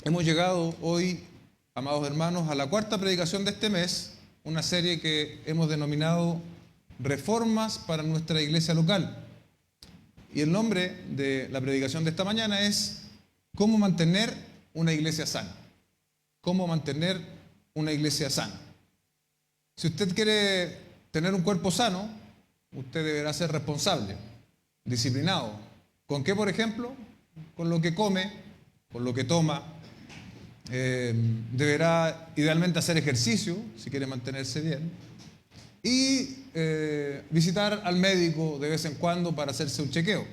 Hemos llegado hoy, amados hermanos, a la cuarta predicación de este mes, una serie que hemos denominado Reformas para nuestra iglesia local. Y el nombre de la predicación de esta mañana es ¿Cómo mantener una iglesia sana? ¿Cómo mantener una iglesia sana? Si usted quiere tener un cuerpo sano, usted deberá ser responsable, disciplinado. ¿Con qué, por ejemplo? Con lo que come, con lo que toma. Deberá idealmente hacer ejercicio, si quiere mantenerse bien. Y visitar al médico de vez en cuando para hacerse un chequeo.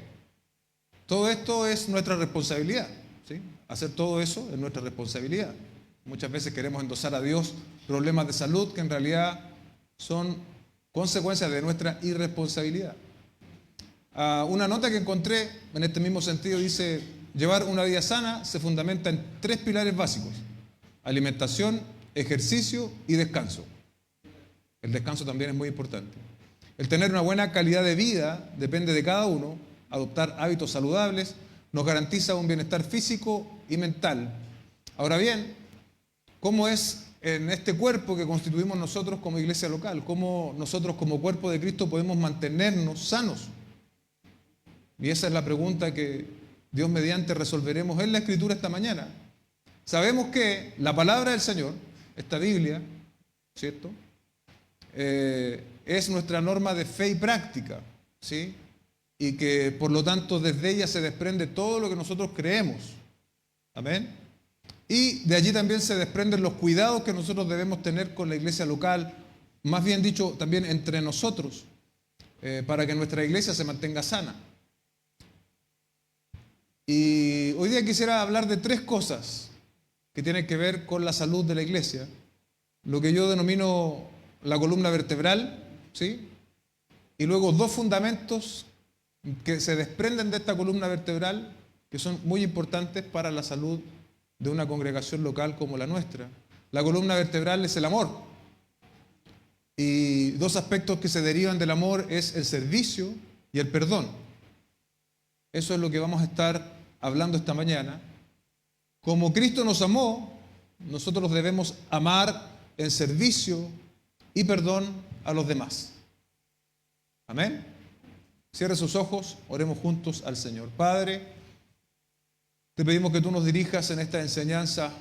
Todo esto es nuestra responsabilidad, ¿sí? Hacer todo eso es nuestra responsabilidad. Muchas veces queremos endosar a Dios problemas de salud que en realidad son consecuencias de nuestra irresponsabilidad. Una nota que encontré en este mismo sentido dice: llevar una vida sana se fundamenta en 3 pilares básicos: alimentación, ejercicio y descanso. El descanso también es muy importante. El tener una buena calidad de vida depende de cada uno. Adoptar hábitos saludables nos garantiza un bienestar físico y mental. Ahora bien, ¿cómo es en este cuerpo que constituimos nosotros como iglesia local? ¿Cómo nosotros como cuerpo de Cristo podemos mantenernos sanos? Y esa es la pregunta que Dios mediante resolveremos en la Escritura esta mañana. Sabemos que la palabra del Señor, esta Biblia, ¿cierto?, es nuestra norma de fe y práctica, ¿sí? Y que por lo tanto desde ella se desprende todo lo que nosotros creemos. Amén. Y de allí también se desprenden los cuidados que nosotros debemos tener con la iglesia local, más bien dicho, también entre nosotros, para que nuestra iglesia se mantenga sana. Y hoy día quisiera hablar de 3 cosas que tienen que ver con la salud de la iglesia, lo que yo denomino la columna vertebral, ¿sí? Y luego 2 fundamentos que se desprenden de esta columna vertebral que son muy importantes para la salud de una congregación local como la nuestra. La columna vertebral es el amor. Y 2 aspectos que se derivan del amor es el servicio y el perdón. Eso es lo que vamos a estar hablando esta mañana. Como Cristo nos amó, nosotros debemos amar en servicio y perdón a los demás. Amén. Cierre sus ojos, oremos juntos al Señor. Padre, te pedimos que tú nos dirijas en esta enseñanza.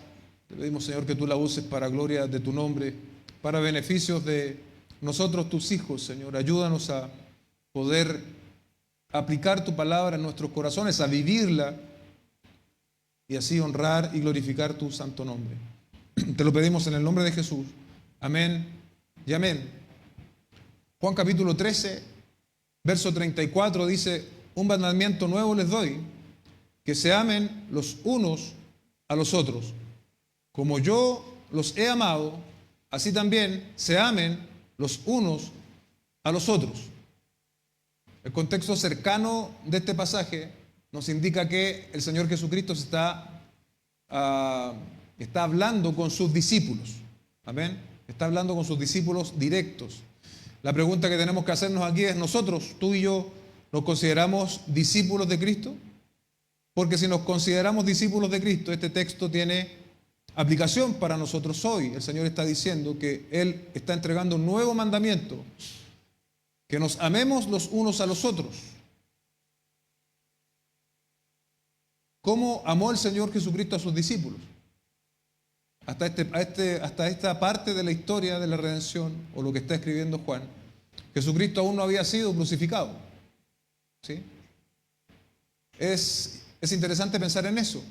Te pedimos, Señor, que tú la uses para gloria de tu nombre, para beneficios de nosotros, tus hijos, Señor. Ayúdanos a poder aplicar tu palabra en nuestros corazones, a vivirla y así honrar y glorificar tu santo nombre. Te lo pedimos en el nombre de Jesús. Amén y amén. Juan capítulo 13, verso 34 dice: un mandamiento nuevo les doy, que se amen los unos a los otros. Como yo los he amado, así también se amen los unos a los otros. El contexto cercano de este pasaje nos indica que el Señor Jesucristo está hablando con sus discípulos. Amén. Está hablando con sus discípulos directos. La pregunta que tenemos que hacernos aquí es: ¿nosotros, tú y yo, nos consideramos discípulos de Cristo? Porque si nos consideramos discípulos de Cristo, este texto tiene aplicación para nosotros hoy. El Señor está diciendo que Él está entregando un nuevo mandamiento: que nos amemos los unos a los otros. ¿Cómo amó el Señor Jesucristo a sus discípulos? Hasta esta parte de la historia de la redención, o lo que está escribiendo Juan, Jesucristo aún no había sido crucificado. ¿Sí? Es interesante pensar en eso,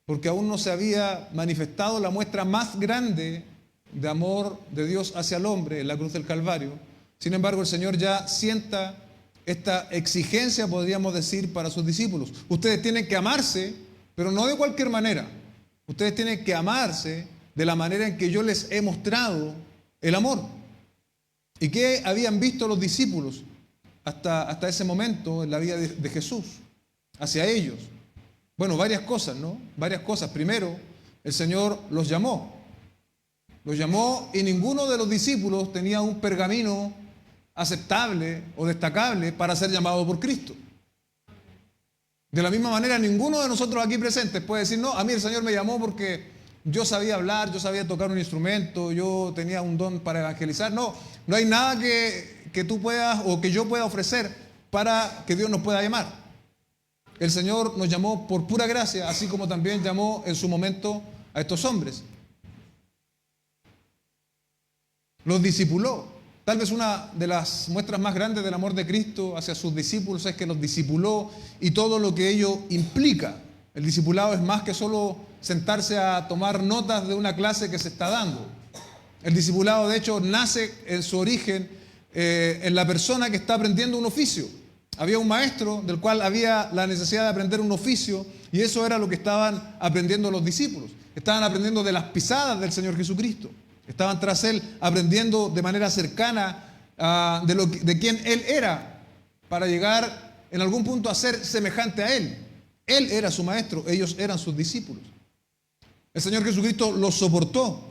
porque aún no se había manifestado la muestra más grande de amor de Dios hacia el hombre en la cruz del Calvario. Sin embargo, el Señor ya sienta esta exigencia, podríamos decir, para sus discípulos. Ustedes tienen que amarse, pero no de cualquier manera. Ustedes tienen que amarse de la manera en que yo les he mostrado el amor. ¿Y qué habían visto los discípulos hasta ese momento en la vida de Jesús hacia ellos? Bueno, varias cosas, ¿no? Varias cosas. Primero, el Señor los llamó. Los llamó y ninguno de los discípulos tenía un pergamino aceptable o destacable para ser llamado por Cristo. De la misma manera, ninguno de nosotros aquí presentes puede decir, no, a mí el Señor me llamó porque yo sabía hablar, yo sabía tocar un instrumento, yo tenía un don para evangelizar. No, no hay nada que tú puedas o que yo pueda ofrecer para que Dios nos pueda llamar. El Señor nos llamó por pura gracia, así como también llamó en su momento a estos hombres. Los discipuló. Tal vez una de las muestras más grandes del amor de Cristo hacia sus discípulos es que los discipuló y todo lo que ello implica. El discipulado es más que solo sentarse a tomar notas de una clase que se está dando. El discipulado, de hecho, nace en su origen en la persona que está aprendiendo un oficio. Había un maestro del cual había la necesidad de aprender un oficio y eso era lo que estaban aprendiendo los discípulos. Estaban aprendiendo de las pisadas del Señor Jesucristo. Estaban tras Él aprendiendo de manera cercana de quién Él era para llegar en algún punto a ser semejante a Él. Él era su maestro, ellos eran sus discípulos. El Señor Jesucristo los soportó.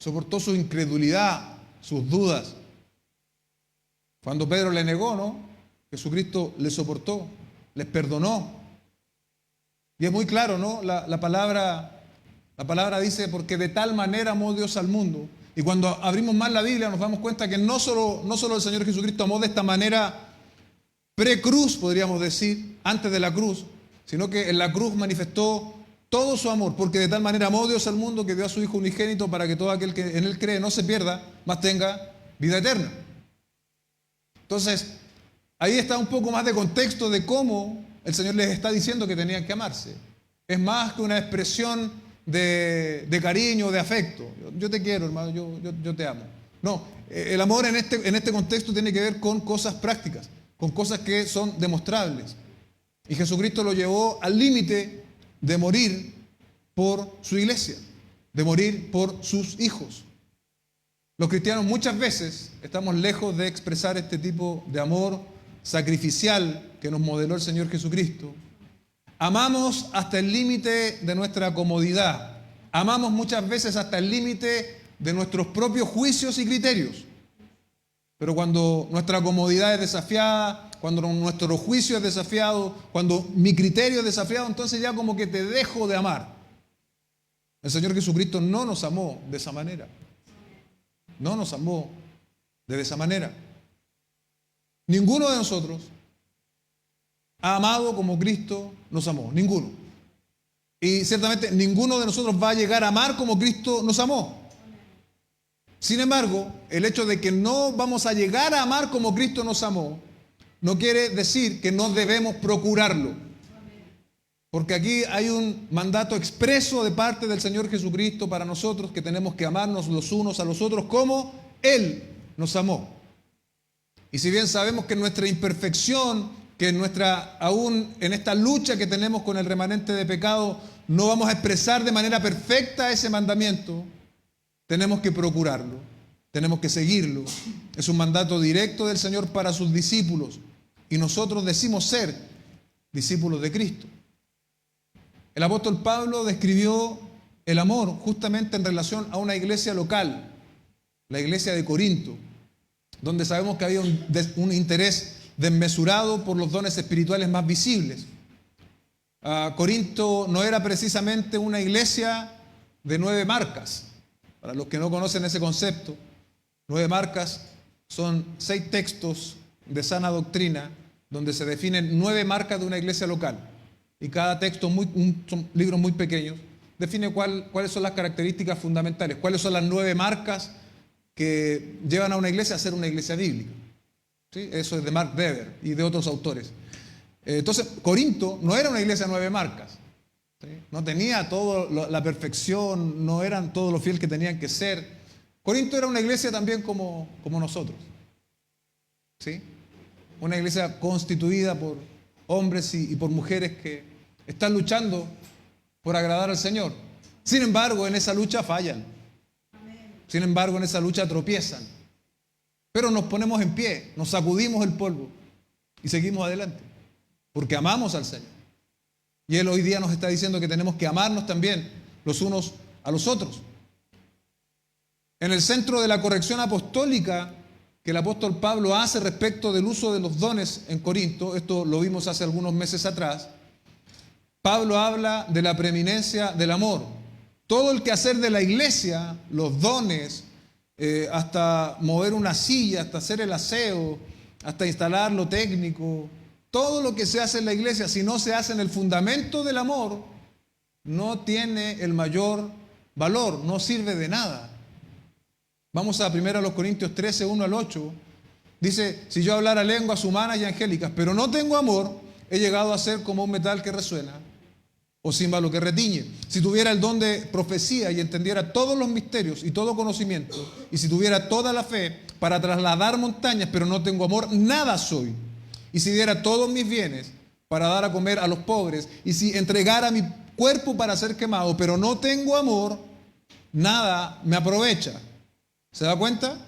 Soportó su incredulidad, sus dudas. Cuando Pedro le negó, ¿no? Jesucristo les soportó, les perdonó. Y es muy claro, ¿no? La palabra dice, porque de tal manera amó Dios al mundo. Y cuando abrimos más la Biblia nos damos cuenta que no solo el Señor Jesucristo amó de esta manera pre-cruz, podríamos decir, antes de la cruz, sino que en la cruz manifestó todo su amor, porque de tal manera amó Dios al mundo que dio a su Hijo unigénito para que todo aquel que en Él cree no se pierda, mas tenga vida eterna. Entonces, ahí está un poco más de contexto de cómo el Señor les está diciendo que tenían que amarse. Es más que una expresión de cariño, de afecto. Yo te quiero, hermano, yo te amo. No, el amor en este contexto tiene que ver con cosas prácticas, con cosas que son demostrables. Y Jesucristo lo llevó al límite de morir por su iglesia, de morir por sus hijos. Los cristianos muchas veces estamos lejos de expresar este tipo de amor sacrificial que nos modeló el Señor Jesucristo. Amamos hasta el límite de nuestra comodidad. Amamos muchas veces hasta el límite de nuestros propios juicios y criterios. Pero cuando nuestra comodidad es desafiada, cuando nuestro juicio es desafiado, cuando mi criterio es desafiado, entonces ya como que te dejo de amar. El Señor Jesucristo no nos amó de esa manera. No nos amó de esa manera. Ninguno de nosotros ha amado como Cristo nos amó. Ninguno. Y ciertamente ninguno de nosotros va a llegar a amar como Cristo nos amó. Sin embargo, el hecho de que no vamos a llegar a amar como Cristo nos amó, no quiere decir que no debemos procurarlo. Porque aquí hay un mandato expreso de parte del Señor Jesucristo para nosotros que tenemos que amarnos los unos a los otros como Él nos amó. Y si bien sabemos que nuestra imperfección, que aún en esta lucha que tenemos con el remanente de pecado, no vamos a expresar de manera perfecta ese mandamiento, tenemos que procurarlo, tenemos que seguirlo. Es un mandato directo del Señor para sus discípulos y nosotros decimos ser discípulos de Cristo. El apóstol Pablo describió el amor justamente en relación a una iglesia local, la iglesia de Corinto, donde sabemos que había un interés desmesurado por los dones espirituales más visibles. Corinto no era precisamente una iglesia de 9 marcas. Para los que no conocen ese concepto, 9 marcas son 6 textos de sana doctrina donde se definen 9 marcas de una iglesia local. Y cada texto, son libros muy pequeños, define cuáles son las características fundamentales, cuáles son las 9 marcas que llevan a una iglesia a ser una iglesia bíblica. ¿Sí? Eso es de Mark Dever y de otros autores. Entonces, Corinto no era una iglesia de 9 marcas. ¿Sí? No tenía toda la perfección, no eran todos los fieles que tenían que ser. Corinto era una iglesia también como nosotros. ¿Sí? Una iglesia constituida por hombres y por mujeres que están luchando por agradar al Señor. Sin embargo, en esa lucha fallan. Sin embargo, en esa lucha tropiezan. Pero nos ponemos en pie, nos sacudimos el polvo y seguimos adelante. Porque amamos al Señor. Y Él hoy día nos está diciendo que tenemos que amarnos también los unos a los otros. En el centro de la corrección apostólica que el apóstol Pablo hace respecto del uso de los dones en Corinto, esto lo vimos hace algunos meses atrás. Pablo habla de la preeminencia del amor. Todo el quehacer de la iglesia, los dones, hasta mover una silla, hasta hacer el aseo, hasta instalar lo técnico, todo lo que se hace en la iglesia, si no se hace en el fundamento del amor, no tiene el mayor valor, no sirve de nada. Vamos a 1 Corintios 13, 1 al 8. Dice, si yo hablara lenguas humanas y angélicas, pero no tengo amor, he llegado a ser como un metal que resuena o címbalo que retiñe. Si tuviera el don de profecía y entendiera todos los misterios y todo conocimiento, y si tuviera toda la fe para trasladar montañas, pero no tengo amor, nada soy. Y si diera todos mis bienes para dar a comer a los pobres, y si entregara mi cuerpo para ser quemado, pero no tengo amor, nada me aprovecha. ¿Se da cuenta?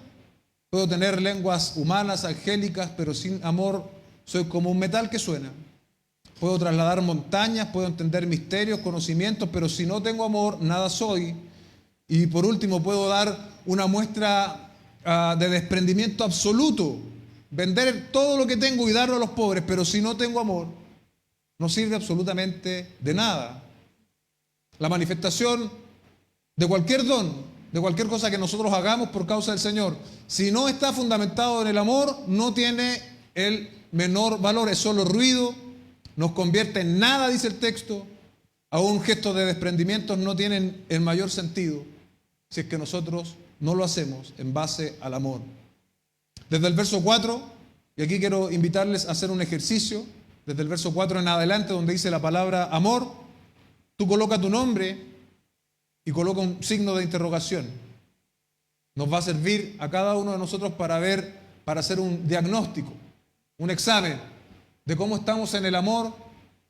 Puedo tener lenguas humanas, angélicas, pero sin amor soy como un metal que suena. Puedo trasladar montañas, puedo entender misterios, conocimientos, pero si no tengo amor, nada soy. Y por último, puedo dar una muestra de desprendimiento absoluto, vender todo lo que tengo y darlo a los pobres, pero si no tengo amor, no sirve absolutamente de nada. La manifestación de cualquier don, de cualquier cosa que nosotros hagamos por causa del Señor, si no está fundamentado en el amor, no tiene el menor valor, es solo ruido, nos convierte en nada, dice el texto. Aún gestos de desprendimiento no tienen el mayor sentido si es que nosotros no lo hacemos en base al amor. Desde el verso 4, y aquí quiero invitarles a hacer un ejercicio, desde el verso 4 en adelante, donde dice la palabra amor, tú coloca tu nombre y coloca un signo de interrogación. Nos va a servir a cada uno de nosotros para ver, para hacer un diagnóstico, un examen de cómo estamos en el amor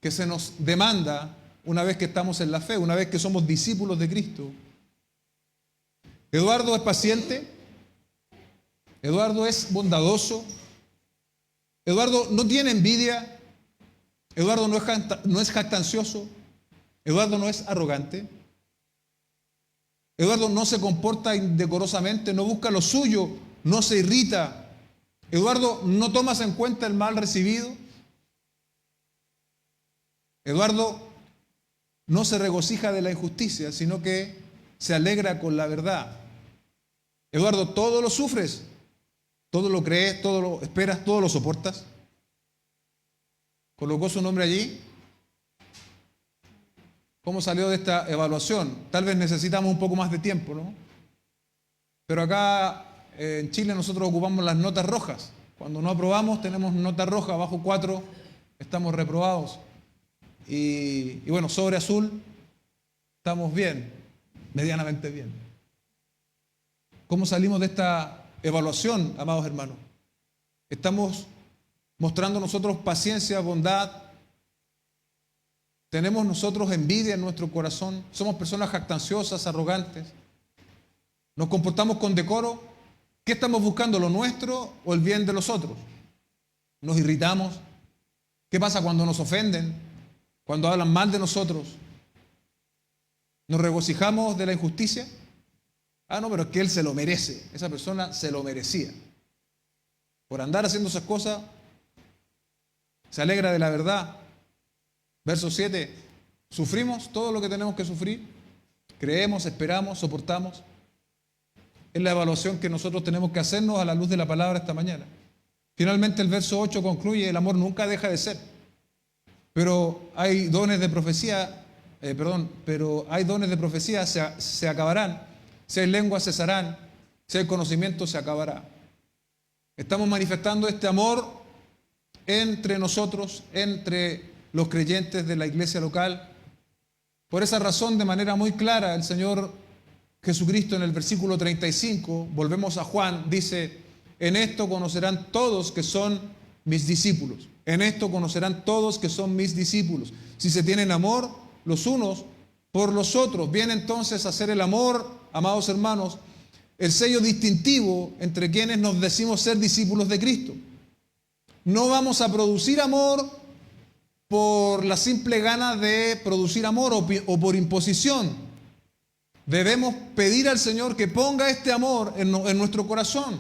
que se nos demanda una vez que estamos en la fe, una vez que somos discípulos de Cristo. Eduardo es paciente, Eduardo es bondadoso, Eduardo no tiene envidia, Eduardo no es jactancioso, Eduardo no es arrogante, Eduardo no se comporta indecorosamente, no busca lo suyo, no se irrita, Eduardo no toma en cuenta el mal recibido, Eduardo no se regocija de la injusticia, sino que se alegra con la verdad. Eduardo, todo lo sufres, todo lo crees, todo lo esperas, todo lo soportas. Colocó su nombre allí. ¿Cómo salió de esta evaluación? Tal vez necesitamos un poco más de tiempo, ¿no? Pero acá en Chile nosotros ocupamos las notas rojas. Cuando no aprobamos tenemos nota roja, bajo 4 estamos reprobados. Y bueno, sobre azul estamos bien, medianamente bien. ¿Cómo salimos de esta evaluación, amados hermanos? Estamos mostrando nosotros paciencia, bondad. Tenemos nosotros envidia en nuestro corazón. Somos personas jactanciosas, arrogantes. Nos comportamos con decoro. ¿Qué estamos buscando, lo nuestro o el bien de los otros? Nos irritamos. ¿Qué pasa cuando nos ofenden? Cuando hablan mal de nosotros. ¿Nos regocijamos de la injusticia? Ah, no, pero es que él se lo merece. Esa persona se lo merecía. Por andar haciendo esas cosas, se alegra de la verdad. Verso 7, sufrimos todo lo que tenemos que sufrir. Creemos, esperamos, soportamos. Es la evaluación que nosotros tenemos que hacernos a la luz de la palabra esta mañana. Finalmente el verso 8 concluye, el amor nunca deja de ser. Pero hay dones de profecía, se acabarán. Si hay lenguas cesarán, si hay conocimiento se acabará. Estamos manifestando este amor entre nosotros, entre los creyentes de la iglesia local. Por esa razón, de manera muy clara, el Señor Jesucristo en el versículo 35, volvemos a Juan, dice, en esto conocerán todos que son mis discípulos. En esto conocerán todos que son mis discípulos. Si se tienen amor los unos por los otros. Viene entonces a ser el amor, amados hermanos, el sello distintivo entre quienes nos decimos ser discípulos de Cristo. No vamos a producir amor por la simple gana de producir amor o por imposición. Debemos pedir al Señor que ponga este amor en nuestro corazón.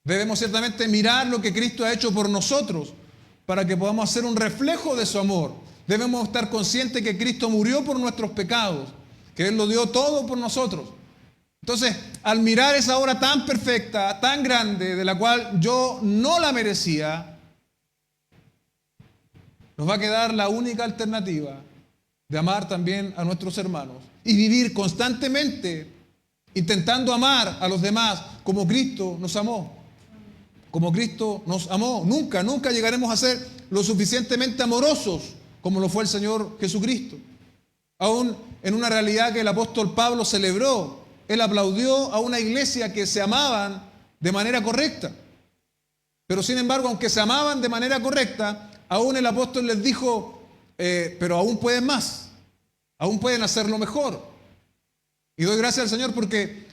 Debemos ciertamente mirar lo que Cristo ha hecho por nosotros para que podamos hacer un reflejo de su amor. Debemos estar conscientes que Cristo murió por nuestros pecados, que Él lo dio todo por nosotros. Entonces, al mirar esa obra tan perfecta, tan grande, de la cual yo no la merecía, nos va a quedar la única alternativa de amar también a nuestros hermanos y vivir constantemente intentando amar a los demás como Cristo nos amó. Como Cristo nos amó. Nunca llegaremos a ser lo suficientemente amorosos como lo fue el Señor Jesucristo. Aún en una realidad que el apóstol Pablo celebró, él aplaudió a una iglesia que se amaban de manera correcta. Pero sin embargo, aunque se amaban de manera correcta, aún el apóstol les dijo, pero aún pueden más, aún pueden hacerlo mejor. Y doy gracias al Señor porque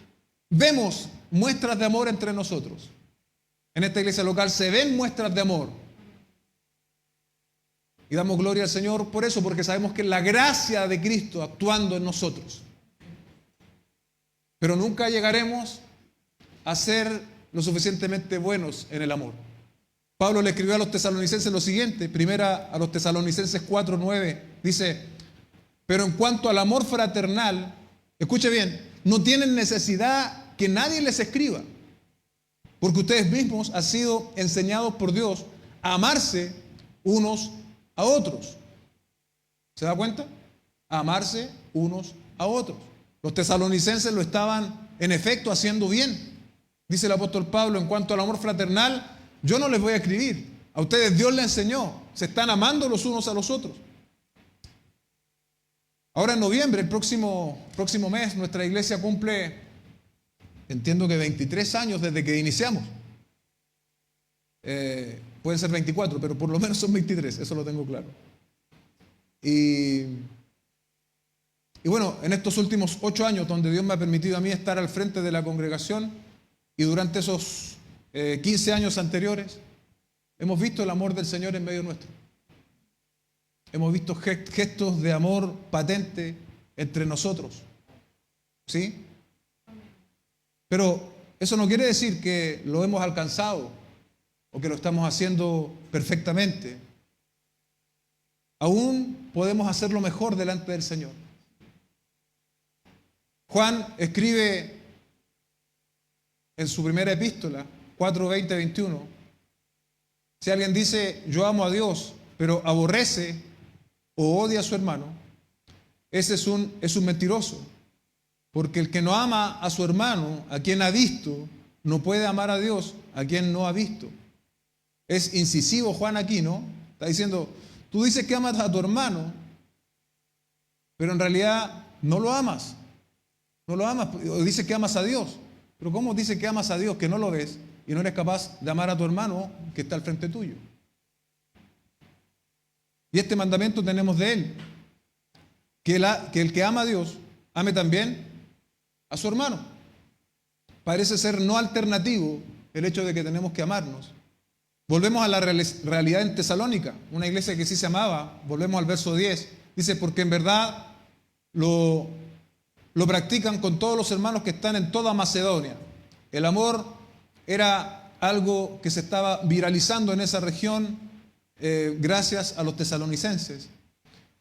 vemos muestras de amor entre nosotros. En esta iglesia local se ven muestras de amor. Y damos gloria al Señor por eso, porque sabemos que es la gracia de Cristo actuando en nosotros. Pero nunca llegaremos a ser lo suficientemente buenos en el amor. Pablo le escribió a los tesalonicenses lo siguiente, primera a los tesalonicenses 4:9, dice, pero en cuanto al amor fraternal, escuche bien, no tienen necesidad que nadie les escriba, porque ustedes mismos han sido enseñados por Dios a amarse unos a otros. ¿Se da cuenta? A amarse unos a otros. Los tesalonicenses lo estaban en efecto haciendo bien. Dice el apóstol Pablo, en cuanto al amor fraternal, yo no les voy a escribir. A ustedes Dios les enseñó. Se están amando los unos a los otros. Ahora en noviembre, el próximo mes, nuestra iglesia cumple, entiendo que 23 años desde que iniciamos. Pueden ser 24, pero por lo menos son 23, eso lo tengo claro. Y bueno, en estos últimos 8 años, donde Dios me ha permitido a mí estar al frente de la congregación, y durante esos 15 años anteriores, hemos visto el amor del Señor en medio nuestro. Hemos visto gestos de amor patente entre nosotros. ¿Sí? Pero eso no quiere decir que lo hemos alcanzado o que lo estamos haciendo perfectamente. Aún podemos hacerlo mejor delante del Señor. Juan escribe en su primera epístola, 4:20-21, si alguien dice, yo amo a Dios, pero aborrece o odia a su hermano, ese es un mentiroso. Porque el que no ama a su hermano, a quien ha visto, no puede amar a Dios, a quien no ha visto. Es incisivo Juan aquí, ¿no? Está diciendo, tú dices que amas a tu hermano, pero en realidad no lo amas. No lo amas, o dices que amas a Dios. Pero ¿cómo dices que amas a Dios que no lo ves y no eres capaz de amar a tu hermano que está al frente tuyo? Y este mandamiento tenemos de Él, que el que ama a Dios, ame también a su hermano. Parece ser no alternativo el hecho de que tenemos que amarnos. Volvemos a la realidad en Tesalónica, una iglesia que sí se amaba. Volvemos al verso 10. Dice, porque en verdad lo practican con todos los hermanos que están en toda Macedonia. El amor era algo que se estaba viralizando en esa región gracias a los tesalonicenses.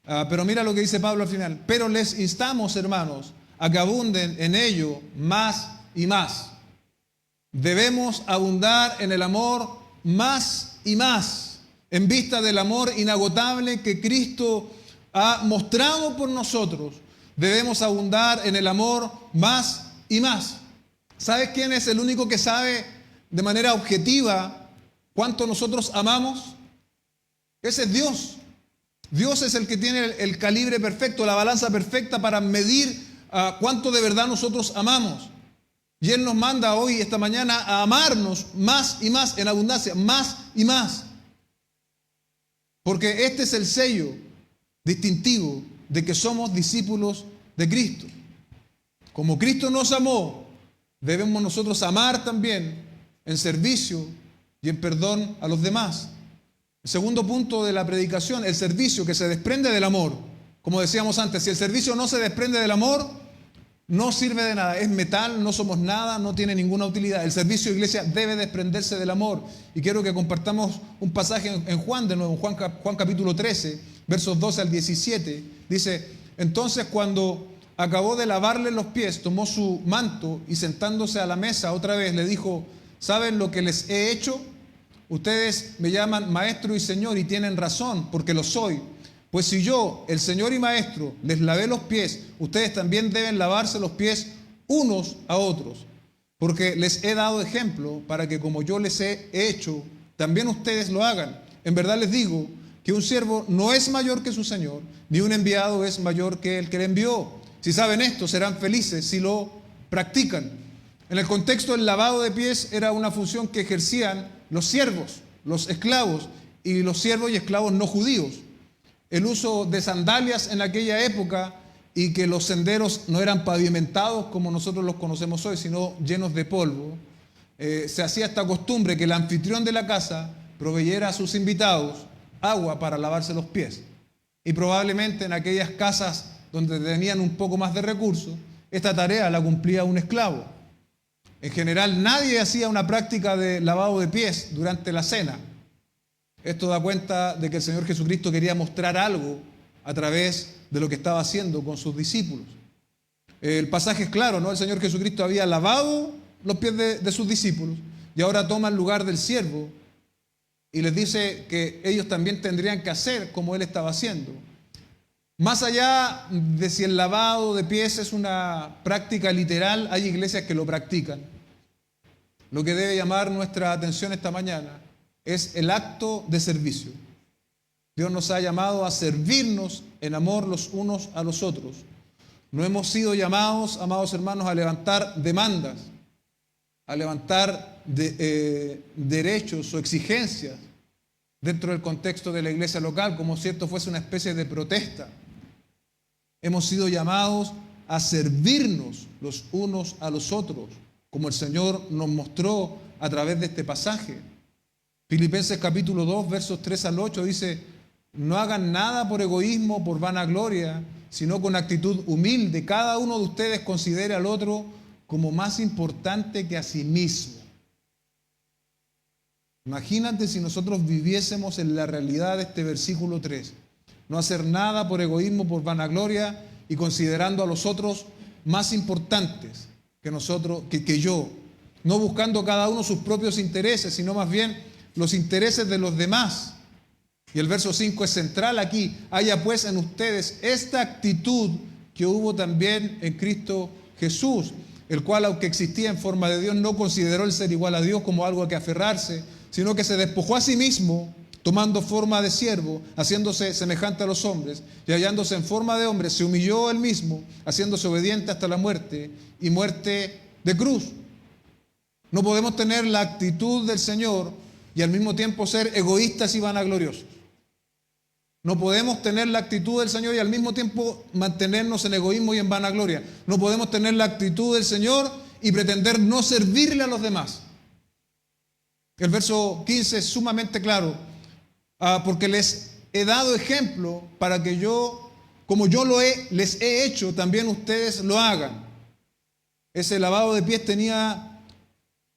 Pero mira lo que dice Pablo al final. Pero les instamos, hermanos, a que abunden en ello más y más. Debemos abundar en el amor más y más, en vista del amor inagotable que Cristo ha mostrado por nosotros. Debemos abundar en el amor más y más. ¿Sabes quién es el único que sabe de manera objetiva cuánto nosotros amamos? Ese es Dios. Dios es el que tiene el calibre perfecto, la balanza perfecta para medir cuánto de verdad nosotros amamos. Y Él nos manda hoy, esta mañana, a amarnos más y más, en abundancia, más y más. Porque este es el sello distintivo de que somos discípulos de Cristo. Como Cristo nos amó, debemos nosotros amar también en servicio y en perdón a los demás. El segundo punto de la predicación, el servicio que se desprende del amor. Como decíamos antes, si el servicio no se desprende del amor, no sirve de nada, es metal, no somos nada, no tiene ninguna utilidad. El servicio de iglesia debe desprenderse del amor. Y quiero que compartamos un pasaje en Juan de nuevo, Juan capítulo 13, versos 12 al 17. Dice, entonces cuando acabó de lavarle los pies, tomó su manto y sentándose a la mesa otra vez le dijo, ¿saben lo que les he hecho? Ustedes me llaman maestro y señor y tienen razón, porque lo soy. Pues si yo, el Señor y Maestro, les lavé los pies, ustedes también deben lavarse los pies unos a otros. Porque les he dado ejemplo para que como yo les he hecho, también ustedes lo hagan. En verdad les digo que un siervo no es mayor que su Señor, ni un enviado es mayor que el que le envió. Si saben esto, serán felices si lo practican. En el contexto, el lavado de pies era una función que ejercían los siervos, los esclavos, y los siervos y esclavos no judíos. El uso de sandalias en aquella época y que los senderos no eran pavimentados como nosotros los conocemos hoy, sino llenos de polvo, se hacía esta costumbre que el anfitrión de la casa proveyera a sus invitados agua para lavarse los pies. Y probablemente en aquellas casas donde tenían un poco más de recursos, esta tarea la cumplía un esclavo. En general, nadie hacía una práctica de lavado de pies durante la cena. Esto da cuenta de que el Señor Jesucristo quería mostrar algo a través de lo que estaba haciendo con sus discípulos. El pasaje es claro, ¿no? El Señor Jesucristo había lavado los pies de sus discípulos y ahora toma el lugar del siervo y les dice que ellos también tendrían que hacer como Él estaba haciendo. Más allá de si el lavado de pies es una práctica literal, hay iglesias que lo practican. Lo que debe llamar nuestra atención esta mañana es el acto de servicio. Dios nos ha llamado a servirnos en amor los unos a los otros. No hemos sido llamados, amados hermanos, a levantar demandas, a levantar derechos o exigencias dentro del contexto de la iglesia local, como si esto fuese una especie de protesta. Hemos sido llamados a servirnos los unos a los otros, como el Señor nos mostró a través de este pasaje. Filipenses capítulo 2, versos 3 al 8 dice, no hagan nada por egoísmo, por vanagloria, sino con actitud humilde. Cada uno de ustedes considere al otro como más importante que a sí mismo. Imagínate si nosotros viviésemos en la realidad de este versículo 3. No hacer nada por egoísmo, por vanagloria y considerando a los otros más importantes que nosotros, que yo. No buscando cada uno sus propios intereses, sino más bien los intereses de los demás. Y el verso 5 es central aquí. Haya pues en ustedes esta actitud que hubo también en Cristo Jesús, el cual, aunque existía en forma de Dios, no consideró el ser igual a Dios como algo a que aferrarse, sino que se despojó a sí mismo, tomando forma de siervo, haciéndose semejante a los hombres, y hallándose en forma de hombre, se humilló él mismo, haciéndose obediente hasta la muerte, y muerte de cruz. No podemos tener la actitud del Señor y al mismo tiempo ser egoístas y vanagloriosos. No podemos tener la actitud del Señor y al mismo tiempo mantenernos en egoísmo y en vanagloria. No podemos tener la actitud del Señor y pretender no servirle a los demás. El verso 15 es sumamente claro, porque les he dado ejemplo para que yo, como yo les he hecho, también ustedes lo hagan. Ese lavado de pies tenía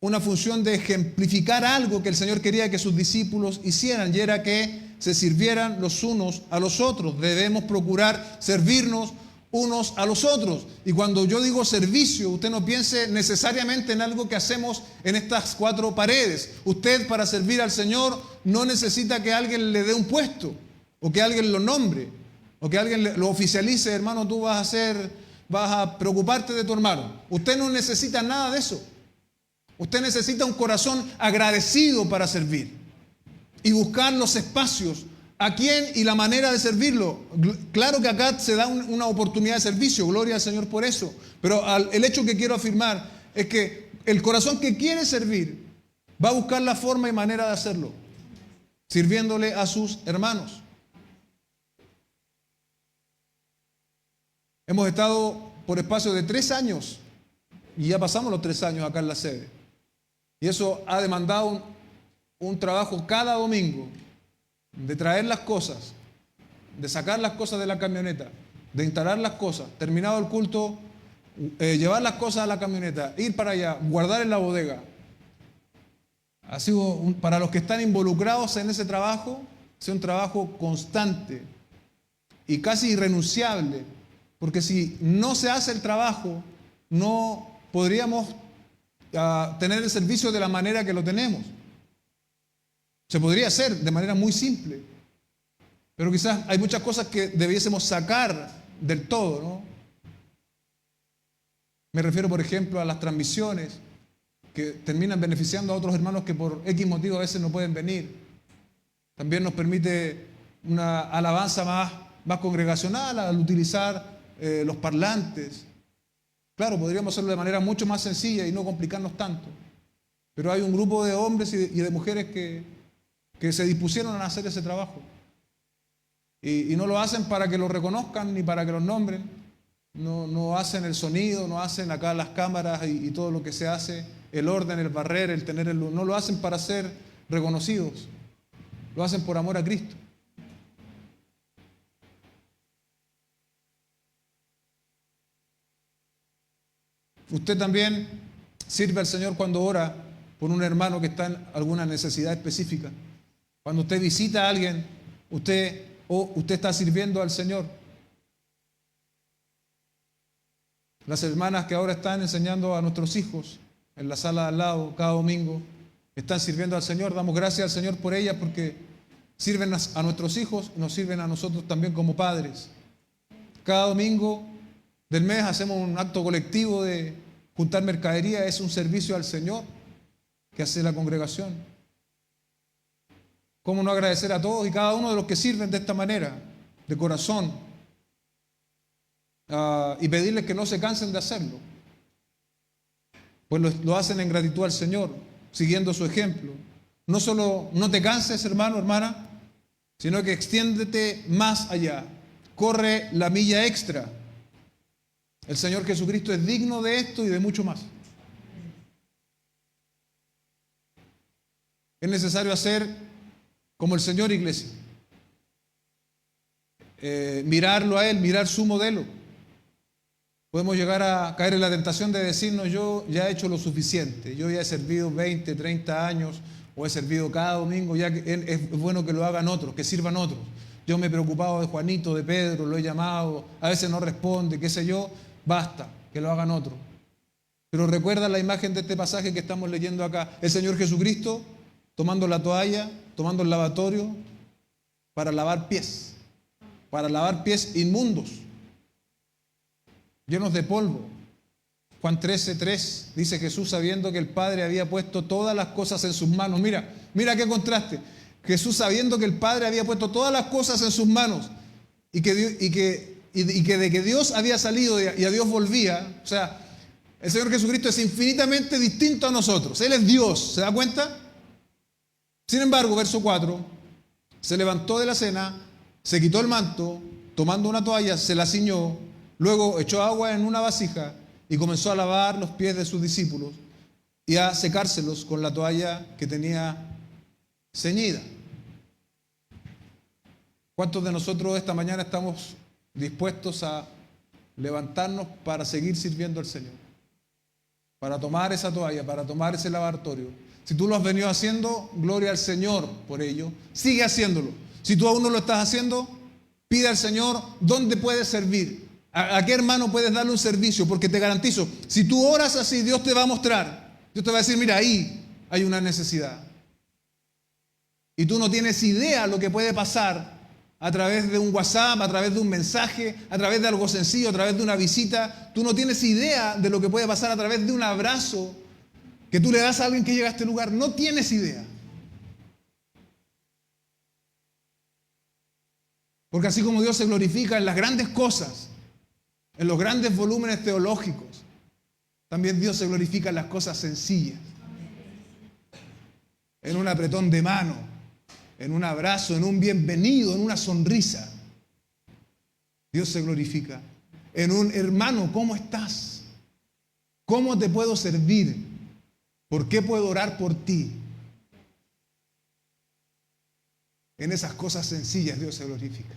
una función de ejemplificar algo que el Señor quería que sus discípulos hicieran, y era que se sirvieran los unos a los otros. Debemos procurar servirnos unos a los otros. Y cuando yo digo servicio, usted no piense necesariamente en algo que hacemos en estas cuatro paredes. Usted, para servir al Señor, no necesita que alguien le dé un puesto, o que alguien lo nombre, o que alguien lo oficialice. Hermano, tú vas a preocuparte de tu hermano. Usted no necesita nada de eso. Usted necesita un corazón agradecido para servir y buscar los espacios, a quién y la manera de servirlo. Claro que acá se da una oportunidad de servicio, gloria al Señor por eso, pero el hecho que quiero afirmar es que el corazón que quiere servir va a buscar la forma y manera de hacerlo, sirviéndole a sus hermanos. Hemos estado por espacio de 3 años y ya pasamos los 3 años acá en la sede. Y eso ha demandado un trabajo cada domingo de traer las cosas, de sacar las cosas de la camioneta, de instalar las cosas. Terminado el culto, llevar las cosas a la camioneta, ir para allá, guardar en la bodega. Ha sido, para los que están involucrados en ese trabajo, ha sido un trabajo constante y casi irrenunciable, porque si no se hace el trabajo, no podríamos tener el servicio de la manera que lo tenemos. Se podría hacer de manera muy simple, pero quizás hay muchas cosas que debiésemos sacar del todo, ¿no? Me refiero, por ejemplo, a las transmisiones que terminan beneficiando a otros hermanos que por X motivo a veces no pueden venir. También nos permite una alabanza más congregacional al utilizar los parlantes. Claro, podríamos hacerlo de manera mucho más sencilla y no complicarnos tanto. Pero hay un grupo de hombres y de mujeres que se dispusieron a hacer ese trabajo. Y no lo hacen para que lo reconozcan ni para que los nombren. No hacen el sonido, no hacen acá las cámaras y todo lo que se hace, el orden, el barrer, el tener el luz. No lo hacen para ser reconocidos. Lo hacen por amor a Cristo. Usted también sirve al Señor cuando ora por un hermano que está en alguna necesidad específica. Cuando usted visita a alguien, usted está sirviendo al Señor. Las hermanas que ahora están enseñando a nuestros hijos en la sala de al lado cada domingo, están sirviendo al Señor. Damos gracias al Señor por ellas porque sirven a nuestros hijos y nos sirven a nosotros también como padres. Cada domingo del mes hacemos un acto colectivo de juntar mercadería. Es un servicio al Señor que hace la congregación. ¿Cómo no agradecer a todos y cada uno de los que sirven de esta manera, de corazón? Y pedirles que no se cansen de hacerlo. Pues lo hacen en gratitud al Señor, siguiendo su ejemplo. No solo no te canses, hermano, hermana, sino que extiéndete más allá. Corre la milla extra. El Señor Jesucristo es digno de esto y de mucho más. Es necesario hacer como el Señor, iglesia. Mirarlo a Él, mirar su modelo. Podemos llegar a caer en la tentación de decirnos: yo ya he hecho lo suficiente, yo ya he servido 20, 30 años, o he servido cada domingo, ya que es bueno que lo hagan otros, que sirvan otros. Yo me he preocupado de Juanito, de Pedro, lo he llamado, a veces no responde, qué sé yo, basta, que lo hagan otros. Pero recuerda la imagen de este pasaje que estamos leyendo acá, el Señor Jesucristo tomando la toalla, tomando el lavatorio para lavar pies inmundos, llenos de polvo. Juan 13:3 dice: Jesús, sabiendo que el Padre había puesto todas las cosas en sus manos. Mira qué contraste. Jesús, sabiendo que el Padre había puesto todas las cosas en sus manos y que de que Dios había salido y a Dios volvía. O sea, el Señor Jesucristo es infinitamente distinto a nosotros. Él es Dios, ¿se da cuenta? Sin embargo, verso 4, se levantó de la cena, se quitó el manto, tomando una toalla, se la ciñó, luego echó agua en una vasija y comenzó a lavar los pies de sus discípulos y a secárselos con la toalla que tenía ceñida. ¿Cuántos de nosotros esta mañana estamos dispuestos a levantarnos para seguir sirviendo al Señor? Para tomar esa toalla, para tomar ese lavatorio. Si tú lo has venido haciendo, gloria al Señor por ello. Sigue haciéndolo. Si tú aún no lo estás haciendo, pide al Señor dónde puedes servir. ¿A qué hermano puedes darle un servicio? Porque te garantizo, si tú oras así, Dios te va a mostrar. Dios te va a decir: mira, ahí hay una necesidad. Y tú no tienes idea lo que puede pasar a través de un WhatsApp, a través de un mensaje, a través de algo sencillo, a través de una visita. Tú no tienes idea de lo que puede pasar a través de un abrazo que tú le das a alguien que llega a este lugar. No tienes idea. Porque así como Dios se glorifica en las grandes cosas, en los grandes volúmenes teológicos, también Dios se glorifica en las cosas sencillas. En un apretón de mano, en un abrazo, en un bienvenido, en una sonrisa. Dios se glorifica. En un: hermano, ¿cómo estás? ¿Cómo te puedo servir? ¿Por qué puedo orar por ti? En esas cosas sencillas Dios se glorifica.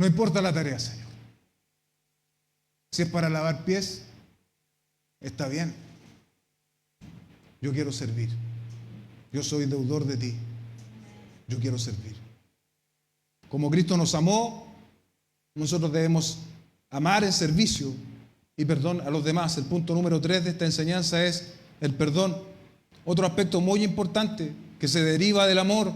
No importa la tarea, Señor. Si es para lavar pies, está bien. Yo quiero servir. Yo soy deudor de ti. Yo quiero servir. Como Cristo nos amó, nosotros debemos amar en servicio y perdón a los demás. El punto número 3 de esta enseñanza es el perdón. Otro aspecto muy importante que se deriva del amor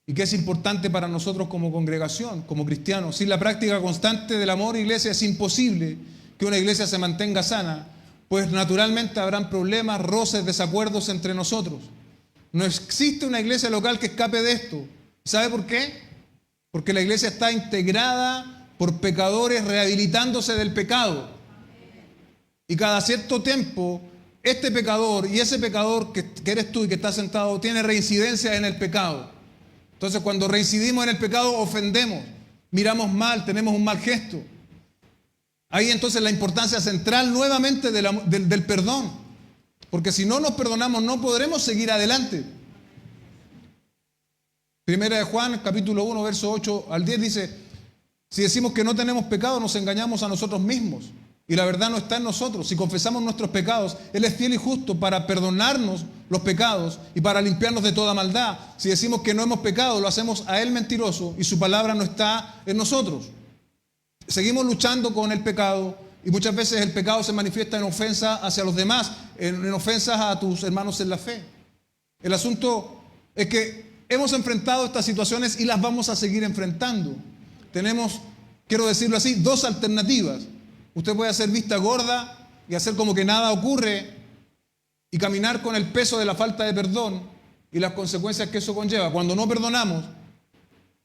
y que es importante para nosotros como congregación, como cristianos. Sin la práctica constante del amor, iglesia, es imposible que una iglesia se mantenga sana, pues naturalmente habrán problemas, roces, desacuerdos entre nosotros. No existe una iglesia local que escape de esto. ¿Sabe por qué? Porque la iglesia está integrada por pecadores rehabilitándose del pecado. Y cada cierto tiempo, este pecador y ese pecador que eres tú y que está sentado, tiene reincidencia en el pecado. Entonces, cuando reincidimos en el pecado, ofendemos, miramos mal, tenemos un mal gesto. Ahí entonces la importancia central nuevamente del perdón. Porque si no nos perdonamos, no podremos seguir adelante. Primera de Juan, capítulo 1, verso 8 al 10 dice: si decimos que no tenemos pecado, nos engañamos a nosotros mismos y la verdad no está en nosotros. Si confesamos nuestros pecados, Él es fiel y justo para perdonarnos los pecados y para limpiarnos de toda maldad. Si decimos que no hemos pecado, lo hacemos a Él mentiroso y su palabra no está en nosotros. Seguimos luchando con el pecado y muchas veces el pecado se manifiesta en ofensa hacia los demás, en ofensas a tus hermanos en la fe. El asunto es que hemos enfrentado estas situaciones y las vamos a seguir enfrentando. Tenemos, quiero decirlo así, dos alternativas. Usted puede hacer vista gorda y hacer como que nada ocurre y caminar con el peso de la falta de perdón y las consecuencias que eso conlleva. Cuando no perdonamos,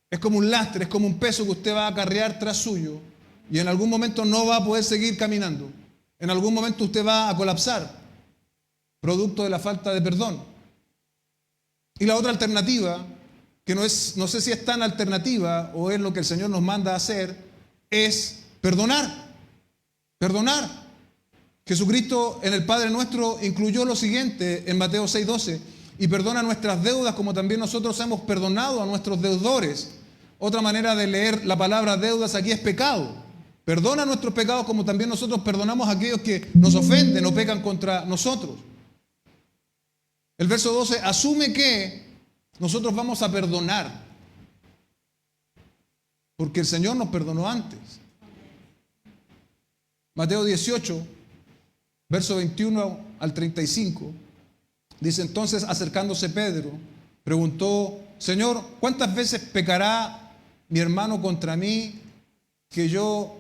es como un lastre, es como un peso que usted va a acarrear tras suyo y en algún momento no va a poder seguir caminando. En algún momento usted va a colapsar, producto de la falta de perdón. Y la otra alternativa, que no sé si es tan alternativa o es lo que el Señor nos manda a hacer, es perdonar. Perdonar. Jesucristo en el Padre Nuestro incluyó lo siguiente en Mateo 6:12: y perdona nuestras deudas como también nosotros hemos perdonado a nuestros deudores. Otra manera de leer la palabra deudas aquí es pecado. Perdona nuestros pecados como también nosotros perdonamos a aquellos que nos ofenden o pecan contra nosotros. El verso 12 asume que nosotros vamos a perdonar porque el Señor nos perdonó antes. Mateo 18, verso 21 al 35, dice: entonces acercándose Pedro, preguntó: Señor, ¿cuántas veces pecará mi hermano contra mí que yo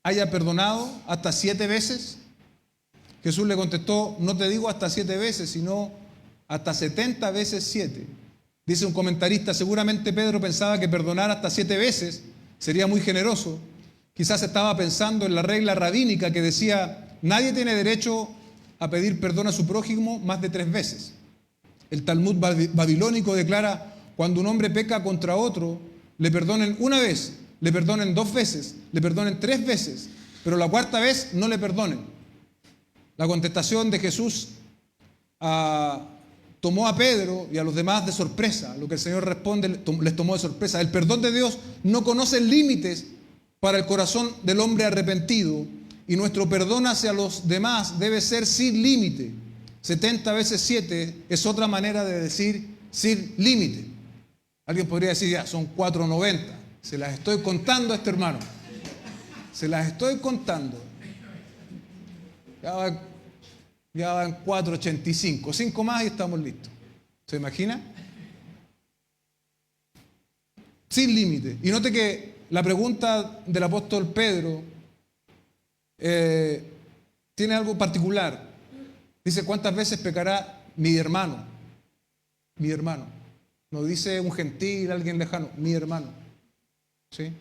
haya perdonado? ¿Hasta 7 veces? Jesús le contestó: no te digo hasta 7 veces, sino hasta 70 veces 7. Dice un comentarista: seguramente Pedro pensaba que perdonar hasta 7 veces sería muy generoso. Quizás estaba pensando en la regla rabínica que decía: nadie tiene derecho a pedir perdón a su prójimo más de 3 veces. El Talmud babilónico declara: cuando un hombre peca contra otro, le perdonen 1 vez, le perdonen 2 veces, le perdonen 3 veces, pero la 4ª vez no le perdonen. La contestación de Jesús tomó a Pedro y a los demás de sorpresa. Lo que el Señor responde les tomó de sorpresa. El perdón de Dios no conoce límites para el corazón del hombre arrepentido, y nuestro perdón hacia los demás debe ser sin límite. 70 veces 7 es otra manera de decir sin límite. Alguien podría decir: ya, son 490. Se las estoy contando a este hermano. Se las estoy contando. Ya van 485. 5 más y estamos listos. ¿Se imagina? Sin límite. Y note que la pregunta del apóstol Pedro tiene algo particular. Dice: ¿cuántas veces pecará mi hermano? Mi hermano. No dice un gentil, alguien lejano. Mi hermano. ¿Sí?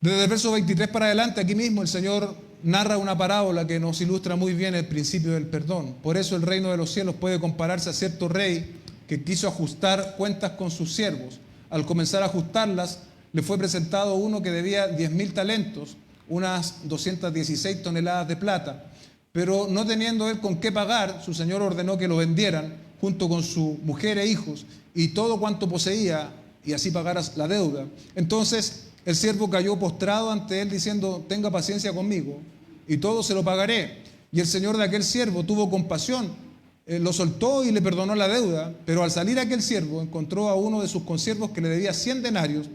Desde el verso 23 para adelante, aquí mismo el Señor narra una parábola que nos ilustra muy bien el principio del perdón. Por eso el reino de los cielos puede compararse a cierto rey que quiso ajustar cuentas con sus siervos. Al comenzar a ajustarlas, le fue presentado uno que debía 10.000 talentos, unas 216 toneladas de plata. Pero no teniendo él con qué pagar, su señor ordenó que lo vendieran junto con su mujer e hijos y todo cuanto poseía, y así pagaras la deuda. Entonces el siervo cayó postrado ante él diciendo, tenga paciencia conmigo y todo se lo pagaré. Y el señor de aquel siervo tuvo compasión, lo soltó y le perdonó la deuda. Pero al salir aquel siervo encontró a uno de sus consiervos que le debía 100 denarios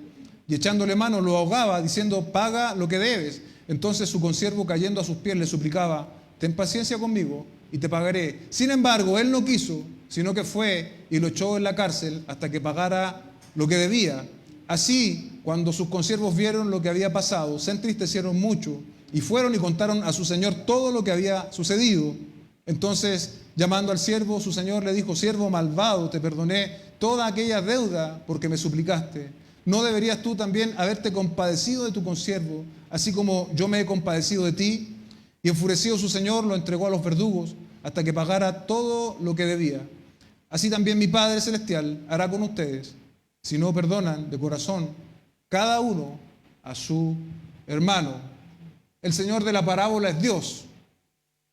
y echándole mano lo ahogaba diciendo, paga lo que debes. Entonces su consiervo cayendo a sus pies le suplicaba, ten paciencia conmigo y te pagaré. Sin embargo, él no quiso, sino que fue y lo echó en la cárcel hasta que pagara lo que debía. Así, cuando sus consiervos vieron lo que había pasado, se entristecieron mucho y fueron y contaron a su señor todo lo que había sucedido. Entonces, llamando al siervo, su señor le dijo, siervo malvado, te perdoné toda aquella deuda porque me suplicaste. ¿No deberías tú también haberte compadecido de tu consiervo, así como yo me he compadecido de ti? Y enfurecido su señor lo entregó a los verdugos hasta que pagara todo lo que debía. Así también mi Padre Celestial hará con ustedes, si no perdonan de corazón cada uno a su hermano. El Señor de la parábola es Dios,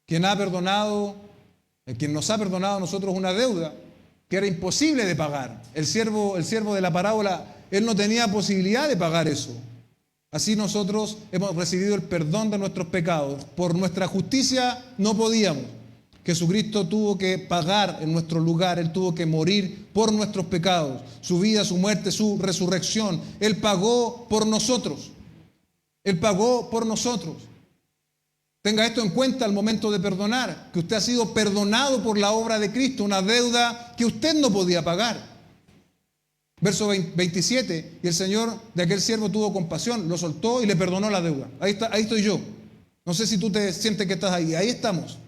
quien nos ha perdonado a nosotros una deuda que era imposible de pagar. El siervo de la parábola, él no tenía posibilidad de pagar eso. Así nosotros hemos recibido el perdón de nuestros pecados. Por nuestra justicia no podíamos. Jesucristo tuvo que pagar en nuestro lugar, Él tuvo que morir por nuestros pecados, su vida, su muerte, su resurrección. Él pagó por nosotros. Él pagó por nosotros. Tenga esto en cuenta al momento de perdonar, que usted ha sido perdonado por la obra de Cristo, una deuda que usted no podía pagar. Verso 27, y el señor de aquel siervo tuvo compasión, lo soltó y le perdonó la deuda. Ahí estoy yo. No sé si tú te sientes que estás ahí. Ahí estamos.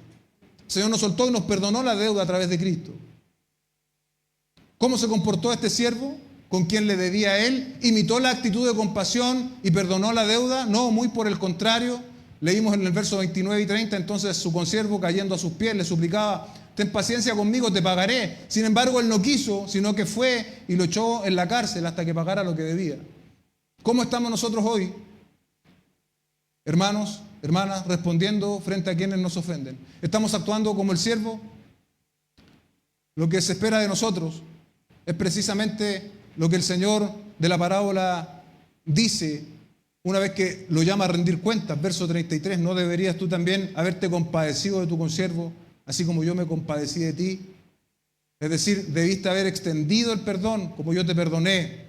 El Señor nos soltó y nos perdonó la deuda a través de Cristo. ¿Cómo se comportó este siervo? ¿Con quien le debía a él? ¿Imitó la actitud de compasión y perdonó la deuda? No, muy por el contrario. Leímos en el verso 29 y 30, entonces su consiervo cayendo a sus pies le suplicaba, ten paciencia conmigo, te pagaré. Sin embargo, él no quiso, sino que fue y lo echó en la cárcel hasta que pagara lo que debía. ¿Cómo estamos nosotros hoy? Hermanos, hermanas, respondiendo frente a quienes nos ofenden. ¿Estamos actuando como el siervo? Lo que se espera de nosotros es precisamente lo que el Señor de la parábola dice una vez que lo llama a rendir cuentas. Verso 33, ¿no deberías tú también haberte compadecido de tu consiervo, así como yo me compadecí de ti? Es decir, debiste haber extendido el perdón como yo te perdoné.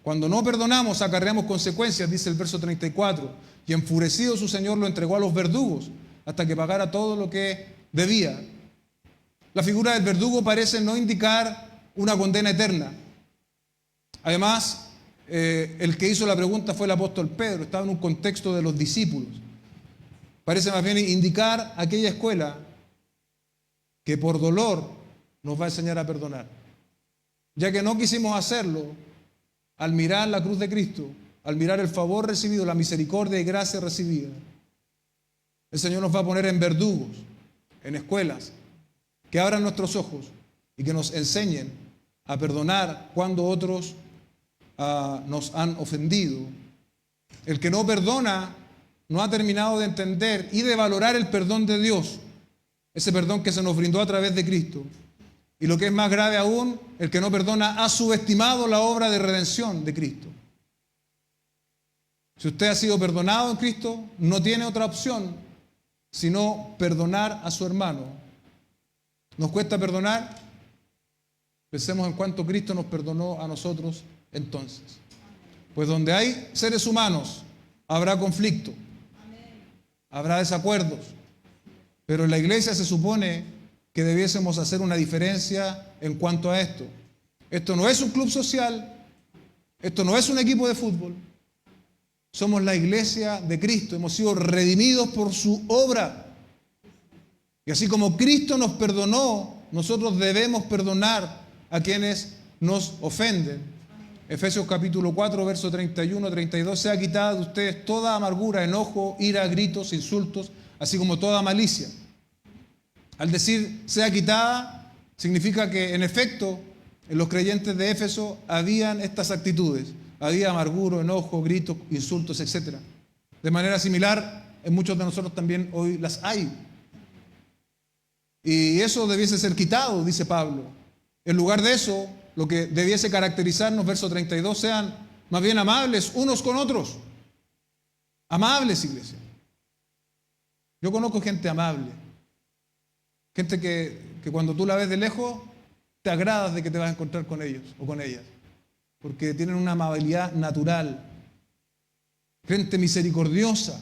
Cuando no perdonamos, acarreamos consecuencias, dice el verso 34. Y enfurecido su señor lo entregó a los verdugos hasta que pagara todo lo que debía. La figura del verdugo parece no indicar una condena eterna. Además, el que hizo la pregunta fue el apóstol Pedro, estaba en un contexto de los discípulos. Parece más bien indicar aquella escuela que por dolor nos va a enseñar a perdonar. Ya que no quisimos hacerlo, al mirar la cruz de Cristo, al mirar el favor recibido, la misericordia y gracia recibida, el Señor nos va a poner en verdugos, en escuelas, que abran nuestros ojos y que nos enseñen a perdonar cuando otros nos han ofendido. El que no perdona no ha terminado de entender y de valorar el perdón de Dios, ese perdón que se nos brindó a través de Cristo. Y lo que es más grave aún, el que no perdona ha subestimado la obra de redención de Cristo. Si usted ha sido perdonado en Cristo, no tiene otra opción sino perdonar a su hermano. ¿Nos cuesta perdonar? Pensemos en cuánto Cristo nos perdonó a nosotros entonces. Pues donde hay seres humanos, habrá conflicto, habrá desacuerdos, pero en la iglesia se supone que debiésemos hacer una diferencia en cuanto a esto. Esto no es un club social, esto no es un equipo de fútbol. Somos la iglesia de Cristo, hemos sido redimidos por su obra. Y así como Cristo nos perdonó, nosotros debemos perdonar a quienes nos ofenden. Efesios capítulo 4, verso 31, 32, sea quitada de ustedes toda amargura, enojo, ira, gritos, insultos, así como toda malicia. Al decir sea quitada, significa que en efecto en los creyentes de Éfeso habían estas actitudes. Había amargura, enojo, gritos, insultos, etc. De manera similar, en muchos de nosotros también hoy las hay. Y eso debiese ser quitado, dice Pablo. En lugar de eso, lo que debiese caracterizarnos, verso 32, sean más bien amables unos con otros. Amables, iglesia. Yo conozco gente amable, gente que cuando tú la ves de lejos, te agradas de que te vas a encontrar con ellos o con ellas, porque tienen una amabilidad natural, gente misericordiosa,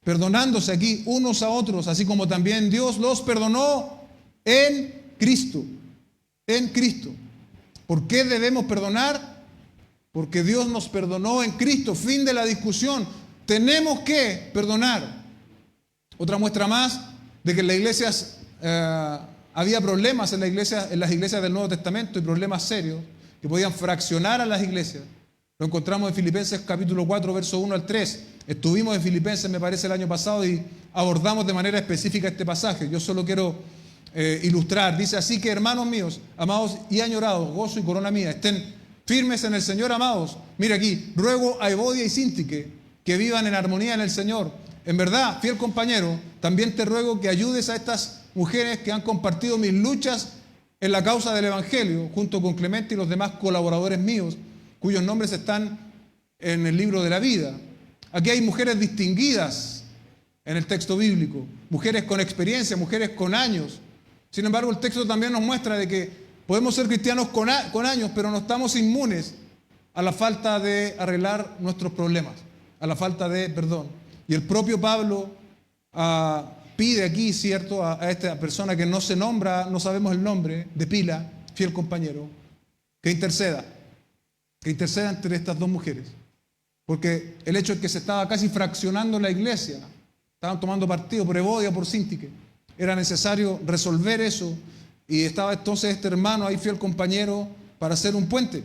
perdonándose aquí unos a otros, así como también Dios los perdonó en Cristo. En Cristo. ¿Por qué debemos perdonar? Porque Dios nos perdonó en Cristo. Fin de la discusión. Tenemos que perdonar. Otra muestra más de que en las iglesias había problemas en las iglesias del Nuevo Testamento y problemas serios que podían fraccionar a las iglesias. Lo encontramos en Filipenses capítulo 4, verso 1 al 3. Estuvimos en Filipenses, me parece, el año pasado y abordamos de manera específica este pasaje. Yo solo quiero ilustrar. Dice: así que, hermanos míos, amados y añorados, gozo y corona mía, estén firmes en el Señor, amados. Mira aquí, ruego a Evodia y Síntique que vivan en armonía en el Señor. En verdad, fiel compañero, también te ruego que ayudes a estas mujeres que han compartido mis luchas en la causa del Evangelio, junto con Clemente y los demás colaboradores míos, cuyos nombres están en el libro de la vida. Aquí hay mujeres distinguidas en el texto bíblico, mujeres con experiencia, mujeres con años. Sin embargo, el texto también nos muestra de que podemos ser cristianos con años, pero no estamos inmunes a la falta de arreglar nuestros problemas, a la falta de perdón. Y el propio Pablo pide aquí, ¿cierto?, a esta persona que no se nombra, no sabemos el nombre, de pila, fiel compañero, que interceda entre estas dos mujeres. Porque el hecho es que se estaba casi fraccionando la iglesia, estaban tomando partido por Evodia, por Síntique. Era necesario resolver eso y estaba entonces este hermano ahí, fiel compañero, para hacer un puente,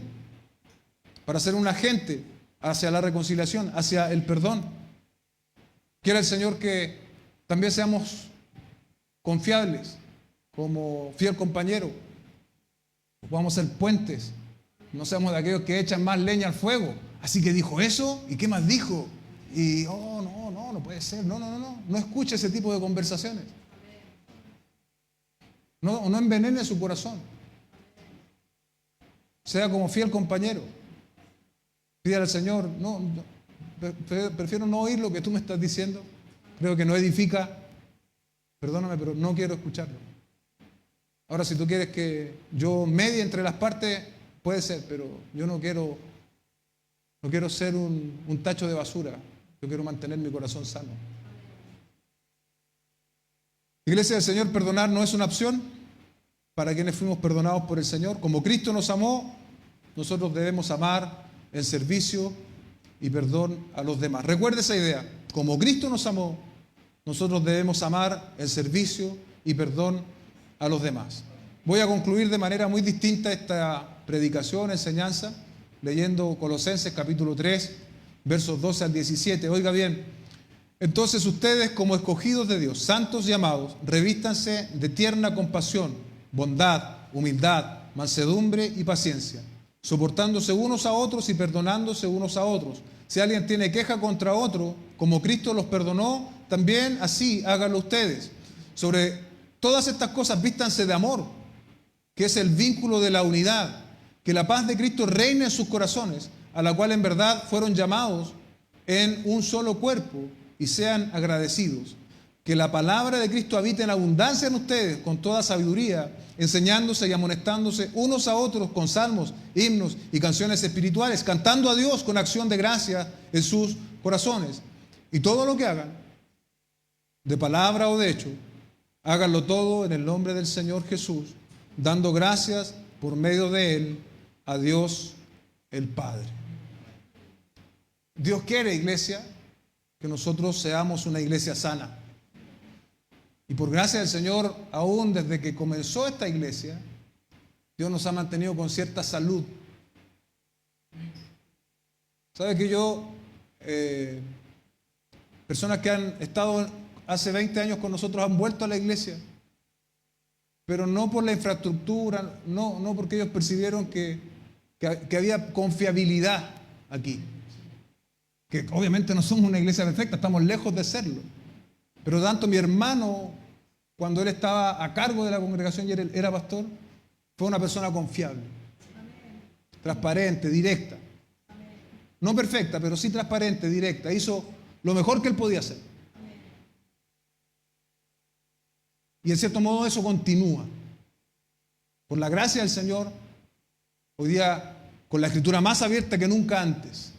para ser un agente hacia la reconciliación, hacia el perdón. Quiere el Señor que también seamos confiables como fiel compañero, podamos ser puentes, no seamos de aquellos que echan más leña al fuego. Así que dijo eso, ¿y qué más dijo? Y, no puede ser, no escuche ese tipo de conversaciones. No envenene su corazón. Sea como fiel compañero. Pídale al Señor, prefiero no oír lo que tú me estás diciendo. Creo que no edifica. Perdóname, pero no quiero escucharlo. Ahora, si tú quieres que yo medie entre las partes, puede ser, pero yo no quiero ser un tacho de basura. Yo quiero mantener mi corazón sano. Iglesia del Señor, perdonar no es una opción para quienes fuimos perdonados por el Señor. Como Cristo nos amó, nosotros debemos amar en servicio y perdón a los demás. Recuerde esa idea. Como Cristo nos amó, nosotros debemos amar en servicio y perdón a los demás. Voy a concluir de manera muy distinta esta predicación, enseñanza, leyendo Colosenses capítulo 3, versos 12 al 17. Oiga bien. Entonces ustedes, como escogidos de Dios, santos y amados, revístanse de tierna compasión, bondad, humildad, mansedumbre y paciencia, soportándose unos a otros y perdonándose unos a otros. Si alguien tiene queja contra otro, como Cristo los perdonó, también así háganlo ustedes. Sobre todas estas cosas vístanse de amor, que es el vínculo de la unidad, que la paz de Cristo reine en sus corazones, a la cual en verdad fueron llamados en un solo cuerpo, y sean agradecidos. Que la palabra de Cristo habite en abundancia en ustedes, con toda sabiduría, enseñándose y amonestándose unos a otros con salmos, himnos y canciones espirituales, cantando a Dios con acción de gracia en sus corazones. Y todo lo que hagan, de palabra o de hecho, háganlo todo en el nombre del Señor Jesús, dando gracias por medio de Él a Dios el Padre. Dios quiere, iglesia, que nosotros seamos una iglesia sana. Y por gracia del Señor, aún desde que comenzó esta iglesia, Dios nos ha mantenido con cierta salud. ¿Sabe que personas que han estado hace 20 años con nosotros han vuelto a la iglesia, pero no por la infraestructura, no porque ellos percibieron que había confiabilidad aquí? Que obviamente no somos una iglesia perfecta, estamos lejos de serlo. Pero tanto mi hermano, cuando él estaba a cargo de la congregación y él era pastor, Fue una persona confiable, transparente, directa. No perfecta, pero sí transparente, directa. Hizo lo mejor que él podía hacer. Y en cierto modo eso continúa. Por la gracia del Señor, hoy día con la Escritura más abierta que nunca antes,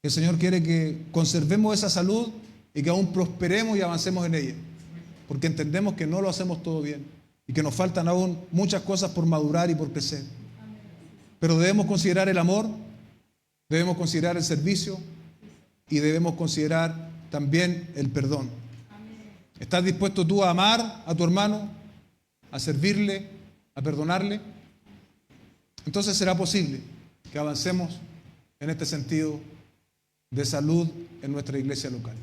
el Señor quiere que conservemos esa salud y que aún prosperemos y avancemos en ella. Porque entendemos que no lo hacemos todo bien y que nos faltan aún muchas cosas por madurar y por crecer. Pero debemos considerar el amor, debemos considerar el servicio y debemos considerar también el perdón. ¿Estás dispuesto tú a amar a tu hermano, a servirle, a perdonarle? Entonces será posible que avancemos en este sentido de salud en nuestra iglesia local.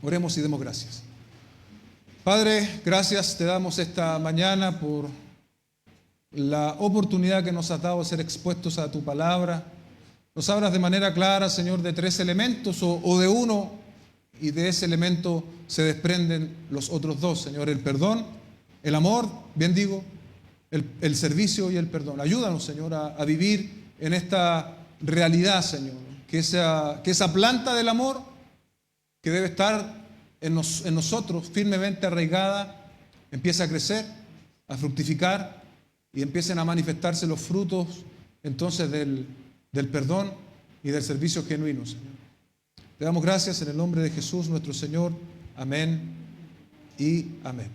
Oremos y demos gracias. Padre, gracias te damos esta mañana por la oportunidad que nos has dado de ser expuestos a tu palabra. Nos hablas de manera clara, Señor, de 3 elementos o de uno, y de ese elemento se desprenden los otros 2, Señor, el perdón, el amor, bien digo, el servicio y el perdón. Ayúdanos, Señor, a vivir en esta realidad, Señor, que esa planta del amor que debe estar en nosotros firmemente arraigada, empiece a crecer, a fructificar y empiecen a manifestarse los frutos entonces del perdón y del servicio genuino, Señor. Te damos gracias en el nombre de Jesús nuestro Señor. Amén y amén.